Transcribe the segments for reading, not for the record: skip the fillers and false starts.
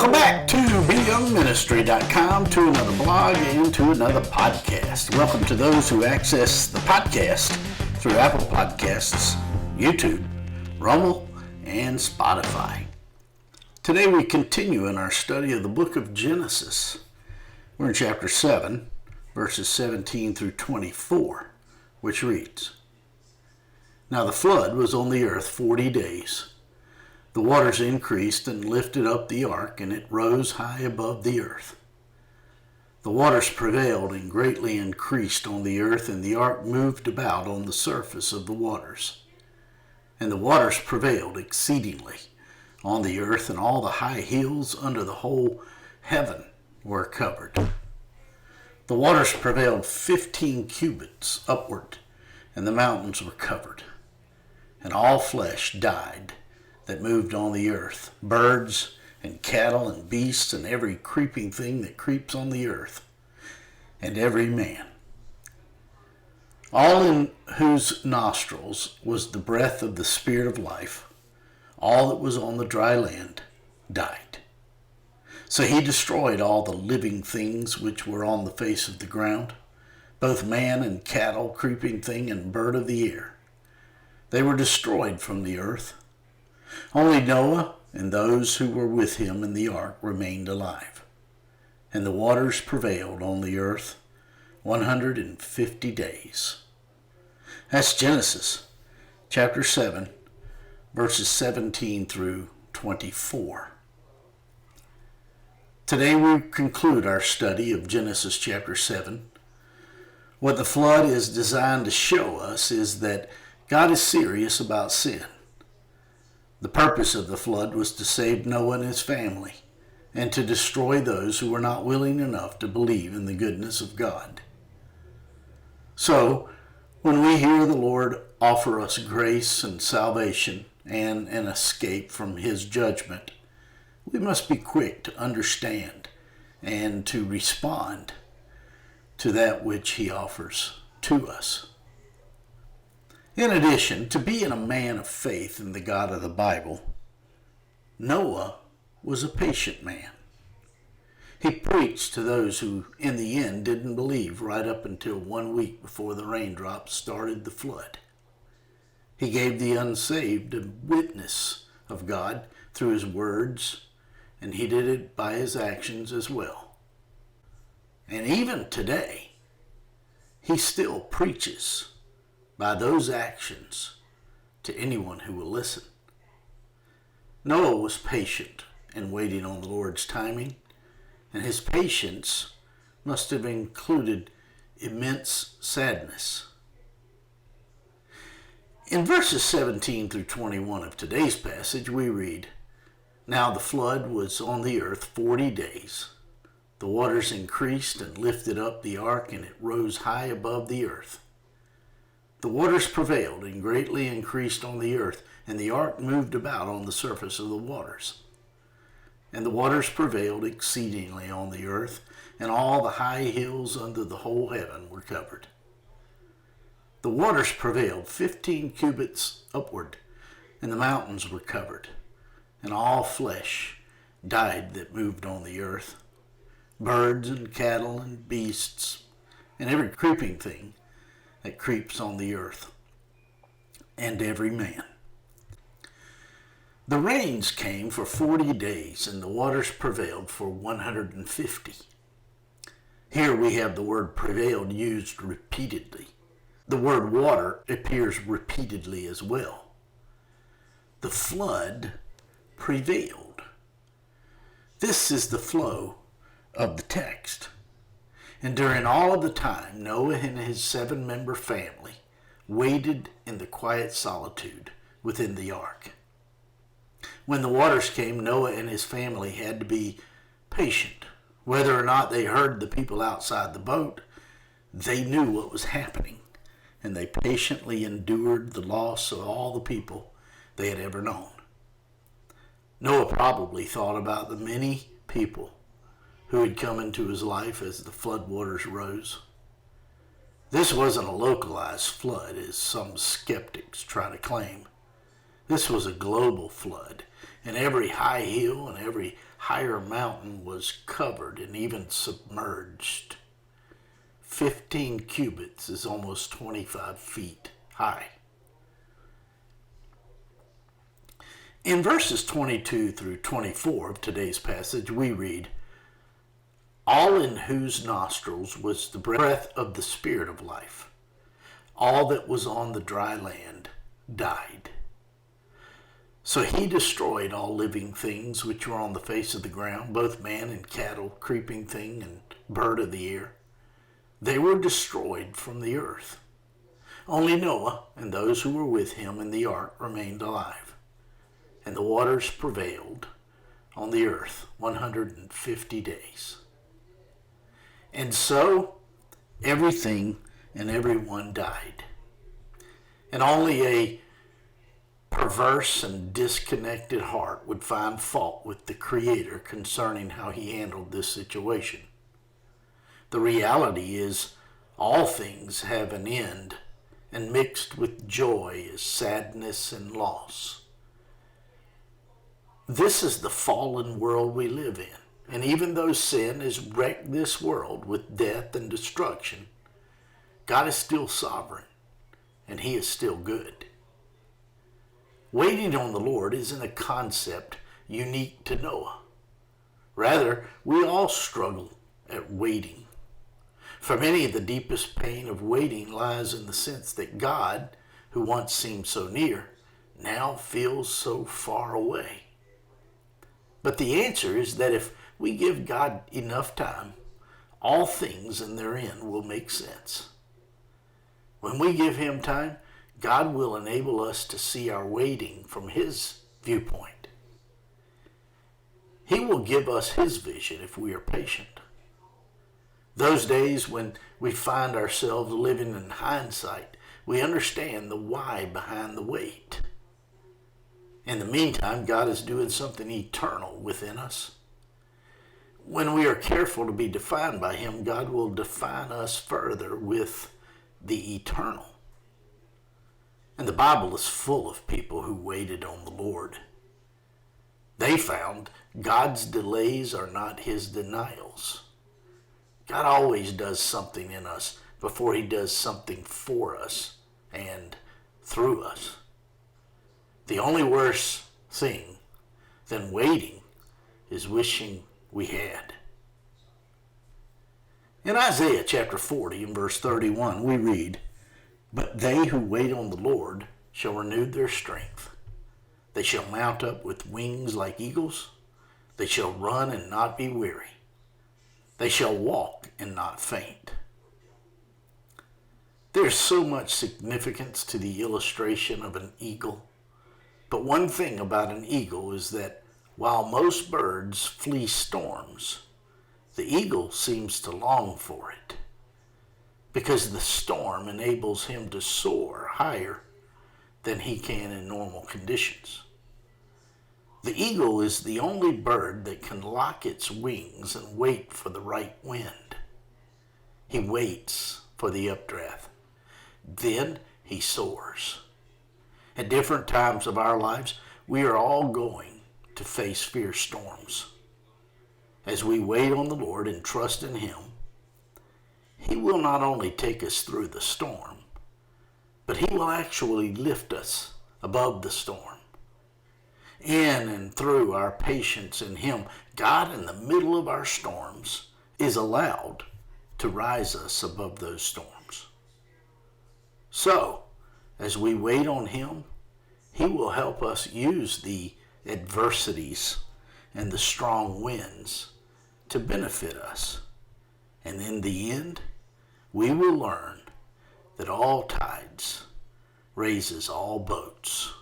Welcome back to BYoungMinistry.com, to another blog and to another podcast. Welcome to those who access the podcast through Apple Podcasts, YouTube, Rumble, and Spotify. Today we continue in our study of the book of Genesis. We're in chapter 7, verses 17 through 24, which reads, "Now the flood was on the earth 40 days. The waters increased and lifted up the ark, and it rose high above the earth. The waters prevailed and greatly increased on the earth, and the ark moved about on the surface of the waters. And the waters prevailed exceedingly on the earth, and all the high hills under the whole heaven were covered. The waters prevailed 15 cubits upward, and the mountains were covered. And all flesh died that moved on the earth, birds and cattle and beasts and every creeping thing that creeps on the earth, and every man. All in whose nostrils was the breath of the Spirit of life, all that was on the dry land, died. So he destroyed all the living things which were on the face of the ground, both man and cattle, creeping thing and bird of the air. They were destroyed from the earth. Only Noah and those who were with him in the ark remained alive. And the waters prevailed on the earth 150 days. That's Genesis chapter 7, verses 17 through 24. Today we conclude our study of Genesis chapter 7. What the flood is designed to show us is that God is serious about sin. The purpose of the flood was to save Noah and his family, and to destroy those who were not willing enough to believe in the goodness of God. So, when we hear the Lord offer us grace and salvation and an escape from his judgment, we must be quick to understand and to respond to that which he offers to us. In addition to being a man of faith in the God of the Bible, Noah was a patient man. He preached to those who, in the end, didn't believe right up until 1 week before the raindrops started the flood. He gave the unsaved a witness of God through his words, and he did it by his actions as well. And even today, he still preaches by those actions to anyone who will listen. Noah was patient in waiting on the Lord's timing, and his patience must have included immense sadness. In verses 17 through 21 of today's passage, we read, "Now the flood was on the earth 40 days. The waters increased and lifted up the ark, and it rose high above the earth. The waters prevailed and greatly increased on the earth, and the ark moved about on the surface of the waters. And the waters prevailed exceedingly on the earth, and all the high hills under the whole heaven were covered. The waters prevailed 15 cubits upward, and the mountains were covered, and all flesh died that moved on the earth, birds and cattle and beasts, and every creeping thing that creeps on the earth, and every man. The rains came for 40 days, and the waters prevailed for 150. Here we have the word prevailed used repeatedly. The word water appears repeatedly as well. The flood prevailed. This is the flow of the text. And during all of the time, Noah and his 7-member family waited in the quiet solitude within the ark. When the waters came, Noah and his family had to be patient. Whether or not they heard the people outside the boat, they knew what was happening, and they patiently endured the loss of all the people they had ever known. Noah probably thought about the many people who had come into his life as the floodwaters rose. This wasn't a localized flood, as some skeptics try to claim. This was a global flood, and every high hill and every higher mountain was covered and even submerged. 15 cubits is almost 25 feet high. In verses 22 through 24 of today's passage, we read, "All in whose nostrils was the breath of the Spirit of life. All that was on the dry land died. So he destroyed all living things which were on the face of the ground, both man and cattle, creeping thing and bird of the air. They were destroyed from the earth. Only Noah and those who were with him in the ark remained alive. And the waters prevailed on the earth 150 days. And so everything and everyone died. And only a perverse and disconnected heart would find fault with the Creator concerning how he handled this situation. The reality is all things have an end, and mixed with joy is sadness and loss. This is the fallen world we live in, and even though sin has wrecked this world with death and destruction, God is still sovereign, and he is still good. Waiting on the Lord isn't a concept unique to Noah. Rather, we all struggle at waiting. For many, the deepest pain of waiting lies in the sense that God, who once seemed so near, now feels so far away. But the answer is that if we give God enough time, all things in their end will make sense. When we give him time, God will enable us to see our waiting from his viewpoint. He will give us his vision if we are patient. Those days when we find ourselves living in hindsight, we understand the why behind the wait. In the meantime, God is doing something eternal within us. When we are careful to be defined by him, God will define us further with the eternal. And the Bible is full of people who waited on the Lord. They found God's delays are not his denials. God always does something in us before he does something for us and through us. The only worse thing than waiting is wishing we had. In Isaiah chapter 40 and verse 31, we read, "But they who wait on the Lord shall renew their strength. They shall mount up with wings like eagles. They shall run and not be weary. They shall walk and not faint." There's so much significance to the illustration of an eagle. But one thing about an eagle is that while most birds flee storms, the eagle seems to long for it, because the storm enables him to soar higher than he can in normal conditions. The eagle is the only bird that can lock its wings and wait for the right wind. He waits for the updraft. Then he soars. At different times of our lives, we are all going to face fierce storms. As we wait on the Lord and trust in him, he will not only take us through the storm, but he will actually lift us above the storm. In and through our patience in him, God, in the middle of our storms, is allowed to rise us above those storms. So, as we wait on him, he will help us use the adversities and the strong winds to benefit us. And in the end, we will learn that all tides raises all boats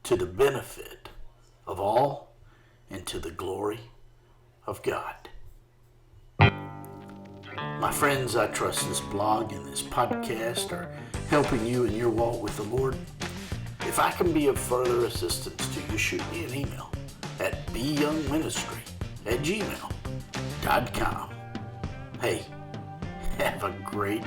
to the benefit of all and to the glory of God. My friends, I trust this blog and this podcast are helping you in your walk with the Lord. If I can be of further assistance to you, shoot me an email at BYoungMinistry@gmail.com. Hey, have a great